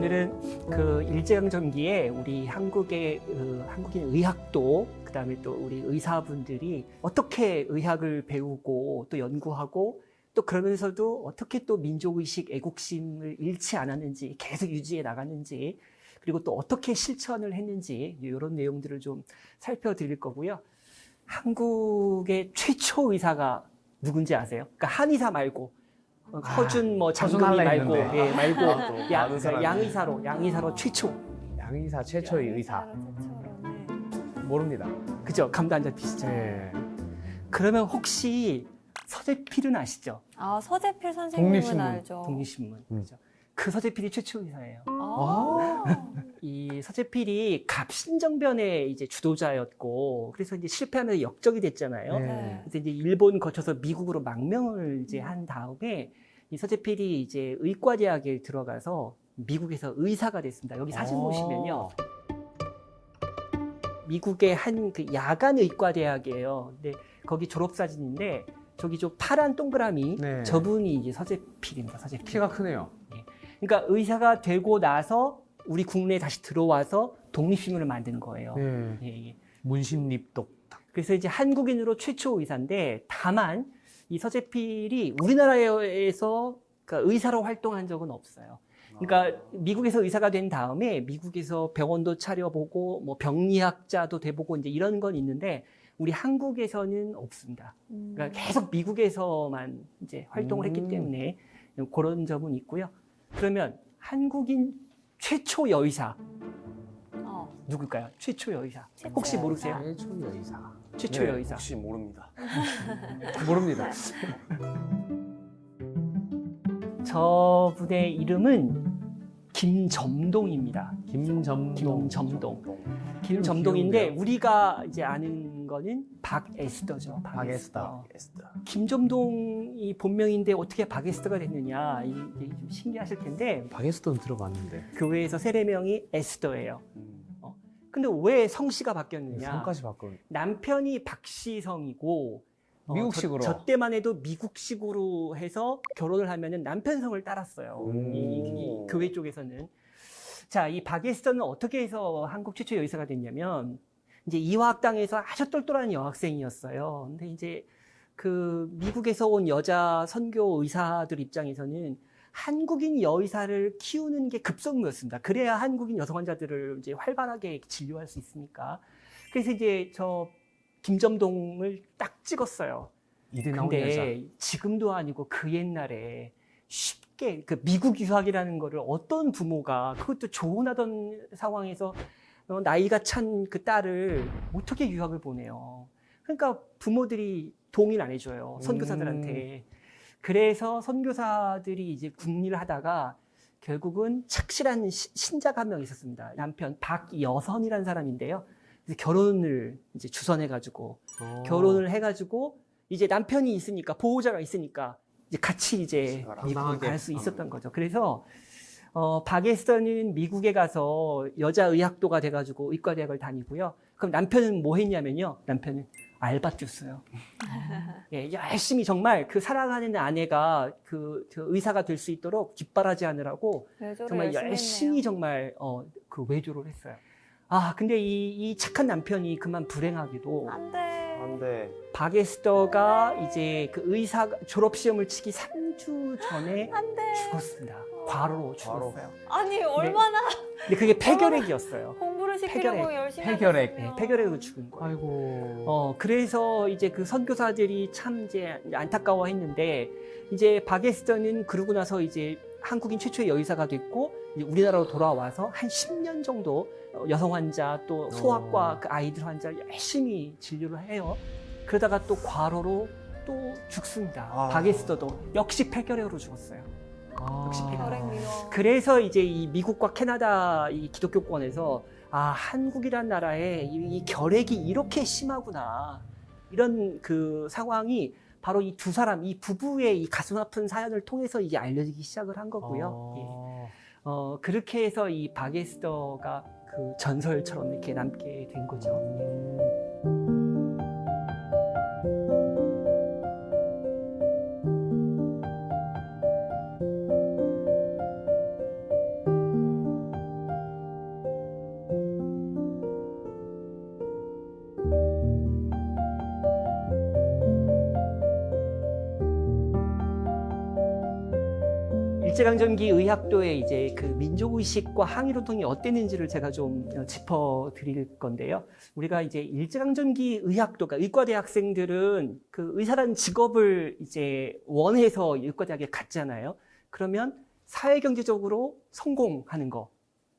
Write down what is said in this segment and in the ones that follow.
오늘은 그 일제강점기에 우리 한국의 한국인 의학도 그다음에 또 우리 의사분들이 어떻게 의학을 배우고 또 연구하고 또 그러면서도 어떻게 또 민족의식, 애국심을 잃지 않았는지 계속 유지해 나갔는지 그리고 또 어떻게 실천을 했는지 이런 내용들을 좀 살펴드릴 거고요. 한국의 최초 의사가 누군지 아세요? 그러니까 한의사 말고 허준 뭐 장군이 말고 예, 말고 양의사로 최초. 양의사 최초의 의사. 모릅니다. 그죠? 감도 안 잡히시죠? 네. 그러면 혹시 서재필은 아시죠? 아, 서재필 선생님은 독립신문. 알죠. 독립신문. 그죠? 그 서재필이 최초 의사예요. 아. 이 서재필이 갑신정변의 이제 주도자였고, 그래서 이제 실패하면서 역적이 됐잖아요. 네. 그래서 이제 일본 거쳐서 미국으로 망명을 이제 한 다음에 이 서재필이 이제 의과대학에 들어가서 미국에서 의사가 됐습니다. 여기 사진 보시면요. 미국의 한 그 야간 의과대학이에요. 근데 거기 졸업사진인데 저기 저 파란 동그라미 네. 저분이 이제 서재필입니다. 서재필. 키가 크네요. 그러니까 의사가 되고 나서 우리 국내에 다시 들어와서 독립신문을 만드는 거예요. 네. 예, 예. 문신립독. 그래서 이제 한국인으로 최초 의사인데 다만 이 서재필이 우리나라에서 그러니까 의사로 활동한 적은 없어요. 그러니까 미국에서 의사가 된 다음에 미국에서 병원도 차려보고 뭐 병리학자도 돼보고 이제 이런 건 있는데 우리 한국에서는 없습니다. 그러니까 계속 미국에서만 이제 활동을 했기 때문에 그런 점은 있고요. 그러면 한국인 최초 여의사 누굴까요? 최초 여의사. 혹시 모르세요? 최초 여의사. 최초 네, 여의사. 혹시 모릅니다. 모릅니다. 저분의 이름은 김점동입니다. 김점동. 김점동인데 귀여운데요? 우리가 이제 아는 거는 박에스더죠. 박에스더. 김점동이 본명인데 어떻게 박에스더가 됐느냐 이게 좀 신기하실 텐데 박에스더는 들어봤는데. 교회에서 세례명이 에스더예요. 근데 왜 성씨가 바뀌었느냐? 성까지 바꾼. 남편이 박씨성이고 미국식으로. 저 때만 해도 미국식으로 해서 결혼을 하면은 남편 성을 따랐어요. 이 교회 쪽에서는. 자, 이 박에스더는 어떻게 해서 한국 최초 여의사가 됐냐면 이제 이화학당에서 아주 똘똘한 여학생이었어요. 근데 이제 그 미국에서 온 여자 선교 의사들 입장에서는 한국인 여의사를 키우는 게 급선무였습니다. 그래야 한국인 여성 환자들을 이제 활발하게 진료할 수 있으니까. 그래서 이제 저 김점동을 딱 찍었어요. 이리 나온 여자. 근데 지금도 아니고 그 옛날에 쉽게 그 미국 유학이라는 거를 어떤 부모가 그것도 조언하던 상황에서 나이가 찬 그 딸을 어떻게 유학을 보내요. 그러니까 부모들이 동의를 안 해줘요. 선교사들한테. 그래서 선교사들이 이제 궁리를 하다가 결국은 착실한 신자가 한 명 있었습니다. 남편 박여선이라는 사람인데요. 그래서 결혼을 이제 주선해가지고 결혼을 해가지고 이제 남편이 있으니까 보호자가 있으니까 이제 같이 이제 미국을 갈 수 있었던 거죠. 그래서 박에스더는 미국에 가서 여자 의학도가 돼가지고 의과대학을 다니고요. 그럼 남편은 뭐 했냐면요. 남편은 알바 뛰었어요. 예, 열심히 정말 그 사랑하는 아내가 그 의사가 될 수 있도록 뒷바라지하느라고 정말 열심히 정말 그 외조를 했어요. 아, 근데 이 착한 남편이 그만 불행하게도 안 돼. 박에스더가 이제 그 의사 졸업 시험을 치기 3주 전에 안 돼. 죽었습니다. 과로로 죽었어요. 아니, 얼마나 근데 그게 폐결핵이었어요. 공부를 시키려고 폐결핵. 열심히 폐결핵. 하셨으면. 폐결핵으로 죽은 거예요. 아이고. 그래서 이제 그 선교사들이 참 이제 안타까워했는데 이제 박에스더는 그러고 나서 이제 한국인 최초의 여의사가 됐고 이제 우리나라로 돌아와서 한 10년 정도 여성 환자 또 소아과 그 아이들 환자 열심히 진료를 해요. 그러다가 또 과로로 또 죽습니다. 박에스더도 역시 폐결핵으로 죽었어요. 역시 혈액 위험. 그래서 이제 이 미국과 캐나다 이 기독교권에서 아, 한국이란 나라에 이 결핵이 이렇게 심하구나. 이런 그 상황이 바로 이 두 사람, 이 부부의 이 가슴 아픈 사연을 통해서 이제 알려지기 시작을 한 거고요. 예. 그렇게 해서 이 박에스더가 그 전설처럼 이렇게 남게 된 거죠. 일제강점기 의학도의 이제 그 민족의식과 항일운동이 어땠는지를 제가 좀 짚어드릴 건데요. 우리가 이제 일제강점기 의학도, 그러니까 의과대 학생들은 그 의사라는 직업을 이제 원해서 의과대학에 갔잖아요. 그러면 사회경제적으로 성공하는 거,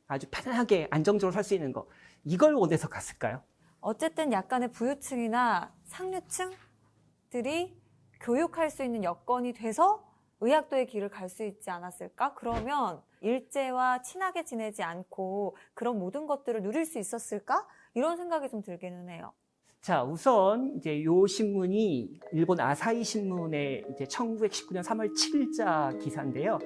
아주 편안하게 안정적으로 살 수 있는 거, 이걸 원해서 갔을까요? 어쨌든 약간의 부유층이나 상류층들이 교육할 수 있는 여건이 돼서 의학도의 길을 갈 수 있지 않았을까? 그러면 일제와 친하게 지내지 않고 그런 모든 것들을 누릴 수 있었을까? 이런 생각이 좀 들기는 해요. 자, 우선 이제 요 신문이 일본 아사히 신문의 이제 1919년 3월 7일자 기사인데요.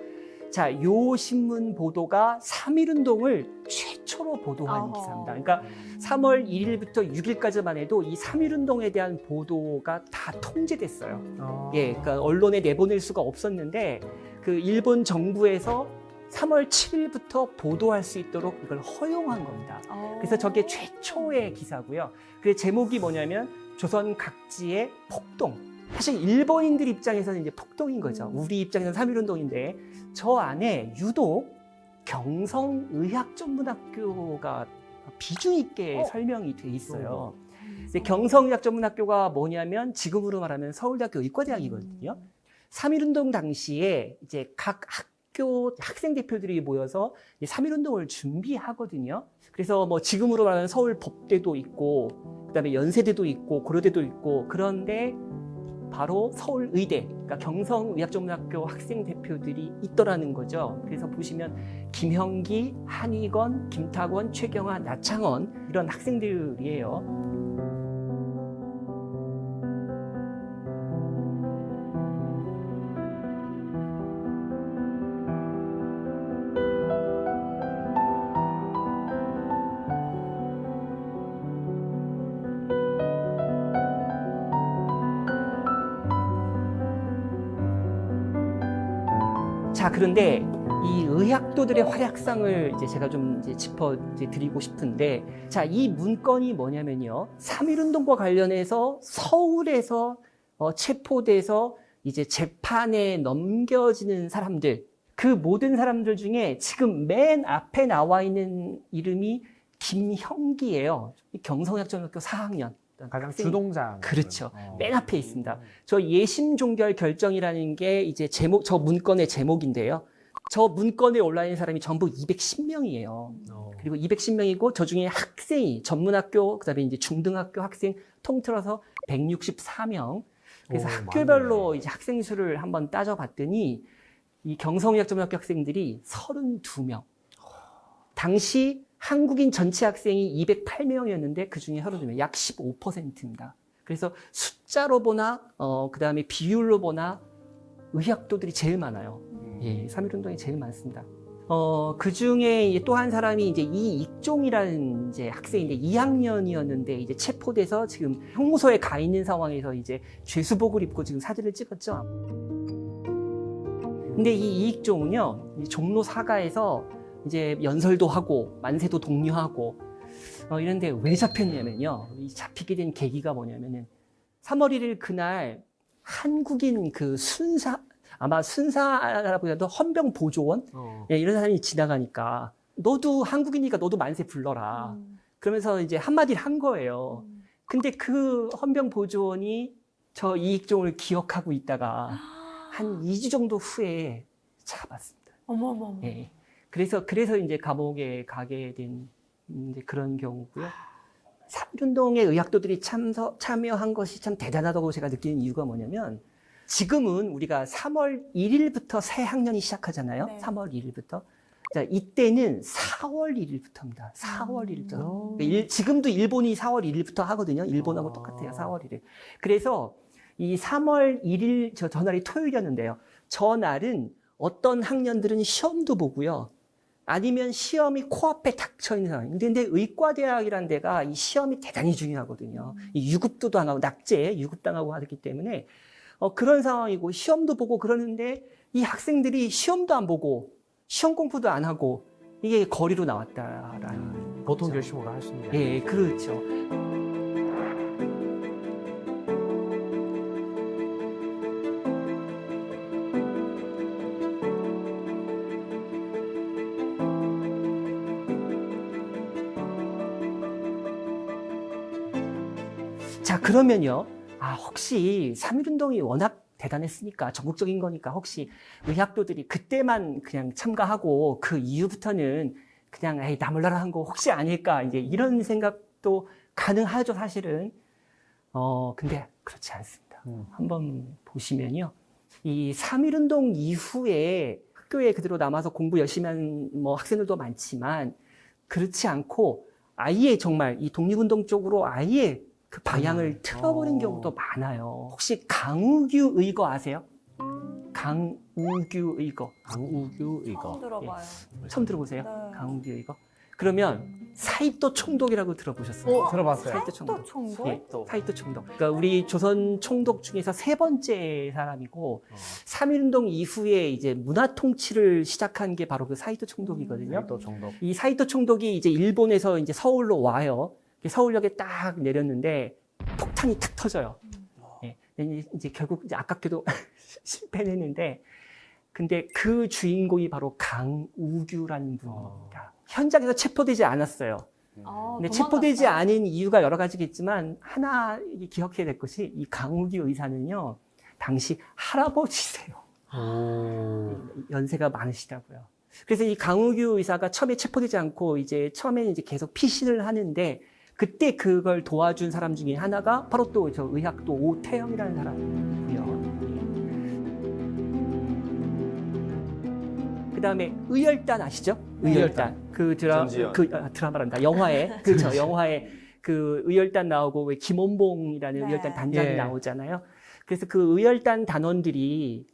자, 요 신문 보도가 3.1운동을 최초로 보도한 어허. 기사입니다. 그러니까 3월 1일부터 6일까지만 해도 이 3.1운동에 대한 보도가 다 통제됐어요. 예, 그러니까 언론에 내보낼 수가 없었는데 그 일본 정부에서 3월 7일부터 보도할 수 있도록 이걸 허용한 겁니다. 그래서 저게 최초의 기사고요. 그 제목이 뭐냐면 조선 각지의 폭동. 사실 일본인들 입장에서는 이제 폭동인 거죠. 우리 입장에서는 3.1운동인데 저 안에 유독 경성의학전문학교가 비중 있게 설명이 돼 있어요. 근데 경성의학전문학교가 뭐냐면 지금으로 말하면 서울대학교 의과대학이거든요. 3.1운동 당시에 이제 각 학교 학생 대표들이 모여서 3.1운동을 준비하거든요. 그래서 뭐 지금으로 말하면 서울법대도 있고 그다음에 연세대도 있고 고려대도 있고 그런데 바로 서울의대, 그러니까 경성의학전문학교 학생 대표들이 있더라는 거죠. 그래서 보시면 김형기, 한의건, 김탁원, 최경화, 나창원 이런 학생들이에요. 자, 그런데 이 의학도들의 활약상을 이제 제가 좀 이제 짚어 드리고 싶은데, 자, 이 문건이 뭐냐면요. 3.1운동과 관련해서 서울에서 체포돼서 이제 재판에 넘겨지는 사람들, 그 모든 사람들 중에 지금 맨 앞에 나와 있는 이름이 김형기예요. 경성의학전문학교 4학년. 가장 학생. 주동자. 그렇죠. 맨 앞에 있습니다. 저 예심 종결 결정이라는 게 이제 제목, 저 문건의 제목인데요. 저 문건에 올라 있는 사람이 전부 210명이에요. 그리고 210명이고 저 중에 학생이 전문학교, 그다음에 이제 중등학교 학생 통틀어서 164명. 그래서 학교별로 많네. 이제 학생 수를 한번 따져봤더니 이 경성의학전문학교 학생들이 32명. 당시 한국인 전체 학생이 208명이었는데 그 중에 32명, 약 15%입니다. 그래서 숫자로 보나, 그 다음에 비율로 보나 의학도들이 제일 많아요. 예, 3.1운동이 제일 많습니다. 그 중에 또 한 사람이 이제 이익종이라는 이제 학생인데 2학년이었는데 이제 체포돼서 지금 형무소에 가 있는 상황에서 이제 죄수복을 입고 지금 사진을 찍었죠. 근데 이 이익종은요, 이 종로 사가에서 이제 연설도 하고 만세도 독려하고 이런데 왜 잡혔냐면요. 이 잡히게 된 계기가 뭐냐면은 3월 1일 그날 한국인 그 아마 순사라고 해도 헌병 보조원 예, 이런 사람이 지나가니까 너도 한국인이니까 너도 만세 불러라. 그러면서 이제 한마디를 한 거예요. 근데 그 헌병 보조원이 저 이익종을 기억하고 있다가 한 2주 정도 후에 잡았습니다. 어머머머. 예. 그래서 이제 감옥에 가게 된 이제 그런 경우고요. 3.1운동에 의학도들이 참여한 것이 참 대단하다고 제가 느끼는 이유가 뭐냐면 지금은 우리가 3월 1일부터 새 학년이 시작하잖아요. 네. 3월 1일부터. 자, 이때는 4월 1일부터입니다. 4월 1일부터. 그러니까 지금도 일본이 4월 1일부터 하거든요. 일본하고 똑같아요. 4월 1일. 그래서 이 3월 1일 저날이 토요일이었는데요. 저날은 어떤 학년들은 시험도 보고요. 아니면 시험이 코앞에 닥쳐 있는 상황. 근데 의과대학이라는 데가 이 시험이 대단히 중요하거든요. 이 유급도 당하고 낙제 유급당하고 하기 때문에 그런 상황이고 시험도 보고 그러는데 이 학생들이 시험도 안 보고 시험 공부도 안 하고 이게 거리로 나왔다라는 보통 거죠. 결심으로 할 수 있는 게 예, 그렇죠. 자, 그러면요. 혹시 3.1운동이 워낙 대단했으니까, 전국적인 거니까 혹시 의학도들이 그때만 그냥 참가하고 그 이후부터는 그냥 에이, 나 몰라라 한 거 혹시 아닐까, 이제 이런 생각도 가능하죠, 사실은. 근데 그렇지 않습니다. 한번 보시면요. 이 3.1운동 이후에 학교에 그대로 남아서 공부 열심히 한 뭐 학생들도 많지만, 그렇지 않고 아예 정말 이 독립운동 쪽으로 아예 그 방향을 틀어버린 경우도 많아요. 혹시 강우규 의거 아세요? 강우규 의거. 강우규 이거. 처음 들어봐요. 처음 들어보세요? 네. 강우규 의거. 그러면 사이토 총독이라고 들어보셨어요? 들어봤어요. 사이토 또 총독. 총독? 예, 사이토 총독. 그러니까 우리 조선 총독 중에서 세 번째 사람이고 3.1운동 이후에 이제 문화 통치를 시작한 게 바로 그 사이토 총독이거든요. 또 정독. 이 사이토 총독이 이제 일본에서 이제 서울로 와요. 서울역에 딱 내렸는데 폭탄이 탁 터져요. 예, 이제 결국 이제 아깝게도 실패했는데, 근데 그 주인공이 바로 강우규라는 분입니다. 현장에서 체포되지 않았어요. 근데 체포되지 않은 이유가 여러 가지겠지만 하나 기억해야 될 것이 이 강우규 의사는요, 당시 할아버지세요. 연세가 많으시다고요. 그래서 이 강우규 의사가 처음에 체포되지 않고 이제 처음에는 이제 계속 피신을 하는데, 그때 그걸 도와준 사람 중에 하나가 바로 또 저 의학도 오태영이라는 사람이고요. 그다음에 의열단 아시죠? 의열단. 그 전지현. 드라마란다. 영화에 그렇죠. 영화에 그 의열단 나오고 왜 김원봉이라는 네. 의열단 단장이 예. 나오잖아요. 그래서 그 의열단 단원들이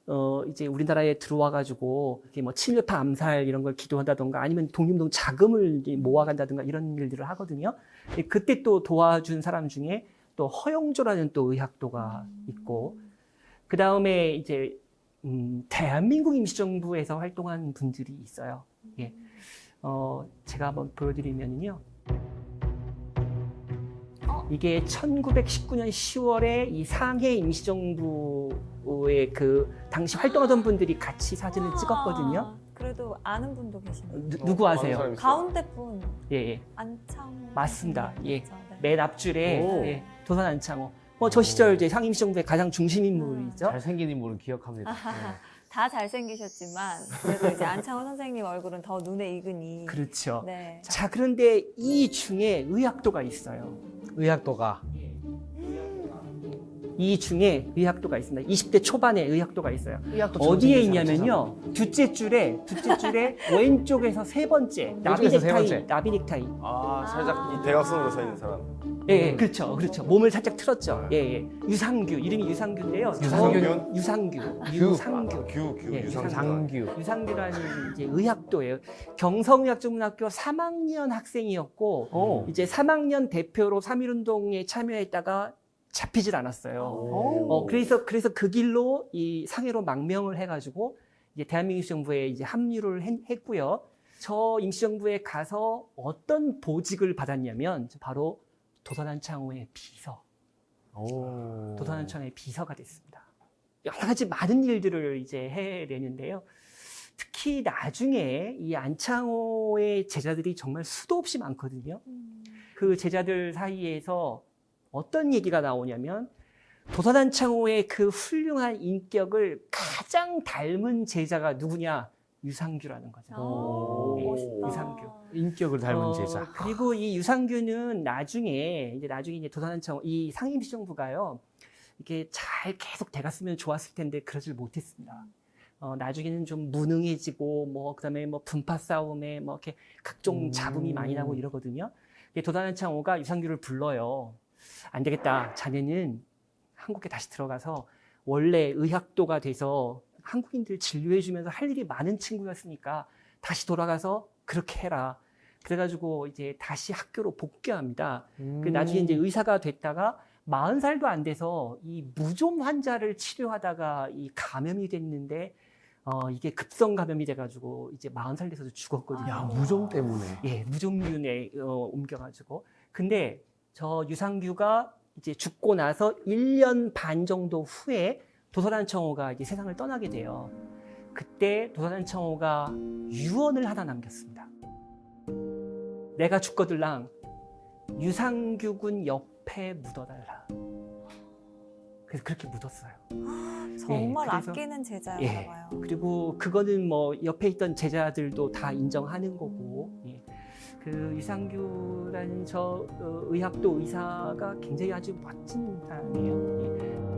이제 우리나라에 들어와 가지고 이렇게 뭐 친일파 암살 이런 걸 기도한다던가 아니면 독립운동 자금을 모아간다든가 이런 일들을 하거든요. 그때 또 도와준 사람 중에 또 허영조라는 또 의학도가 있고, 그 다음에 이제 대한민국 임시정부에서 활동한 분들이 있어요. 예. 제가 한번 보여드리면요. 이게 1919년 10월에 이 상해 임시정부의 그 당시 활동하던 분들이 같이 사진을 찍었거든요. 그래도 아는 분도 계시네요. 누구 아는 아세요? 사람 있어요? 가운데 분 예, 예. 안창호. 맞습니다. 예. 그렇죠. 네. 맨 앞줄에 오. 예, 도산 안창호. 저 시절 이제 상임 시정부의 가장 중심 인물이죠. 잘생긴 인물은 기억합니다. 다 잘생기셨지만 그래도 이제 안창호 선생님 얼굴은 더 눈에 익으니. 그렇죠. 네. 자, 그런데 이 중에 의학도가 있어요. 의학도가. 이 중에 의학도가 있습니다. 20대 초반에 의학도가 있어요. 의학도 어디에 있냐면요. 둘째 줄에 왼쪽에서 세 번째. 왼쪽에서 세 번째. 나비 넥타이. 살짝 이 대각선으로 서 있는 사람. 예, 그렇죠. 몸을 살짝 틀었죠. 예. 유상규. 이름이 유상규인데요. 유상균? 유상규. 예, 유상규. 유상규라는 이제 의학도예요. 경성의학전문학교 3학년 학생이었고, 이제 3학년 대표로 3.1운동에 참여했다가 잡히질 않았어요. 그래서 그 길로 이 상해로 망명을 해가지고 이제 대한민국 임시정부에 이제 합류를 했고요. 저 임시정부에 가서 어떤 보직을 받았냐면 바로 도산안창호의 비서. 도산안창호의 비서가 됐습니다. 여러 가지 많은 일들을 이제 해내는데요. 특히 나중에 이 안창호의 제자들이 정말 수도 없이 많거든요. 그 제자들 사이에서 어떤 얘기가 나오냐면 도산안창호의 그 훌륭한 인격을 가장 닮은 제자가 누구냐? 유상규라는 거죠. 예, 멋있다. 유상규. 인격을 닮은 제자. 그리고 이 유상규는 나중에 이제 도산안창호 이 상임시정부가요. 이게 잘 계속 돼갔으면 좋았을 텐데 그러질 못했습니다. 나중에는 좀 무능해지고 뭐 그다음에 뭐 분파 싸움에 뭐 이렇게 각종 잡음이 많이 나고 이러거든요. 도산안창호가 유상규를 불러요. 안 되겠다. 자네는 한국에 다시 들어가서 원래 의학도가 돼서 한국인들 진료해주면서 할 일이 많은 친구였으니까 다시 돌아가서 그렇게 해라. 그래가지고 이제 다시 학교로 복귀합니다. 그 나중에 이제 의사가 됐다가 40살도 안 돼서 이 무좀 환자를 치료하다가 이 감염이 됐는데 이게 급성 감염이 돼가지고 이제 40살 돼서 죽었거든요. 야, 무좀 때문에. 예, 무좀균에 옮겨가지고. 근데 저 유상규가 이제 죽고 나서 1년 반 정도 후에 도산안창호가 이제 세상을 떠나게 돼요. 그때 도산안창호가 유언을 하나 남겼습니다. 내가 죽거들랑 유상규 군 옆에 묻어달라. 그래서 그렇게 묻었어요. 정말 그래서- 아끼는 제자였나 예. 봐요. 그리고 그거는 뭐 옆에 있던 제자들도 다 인정하는 거고. 예. 그 유상규라는 저 의학도 의사가 굉장히 아주 멋진 사람이에요. 예.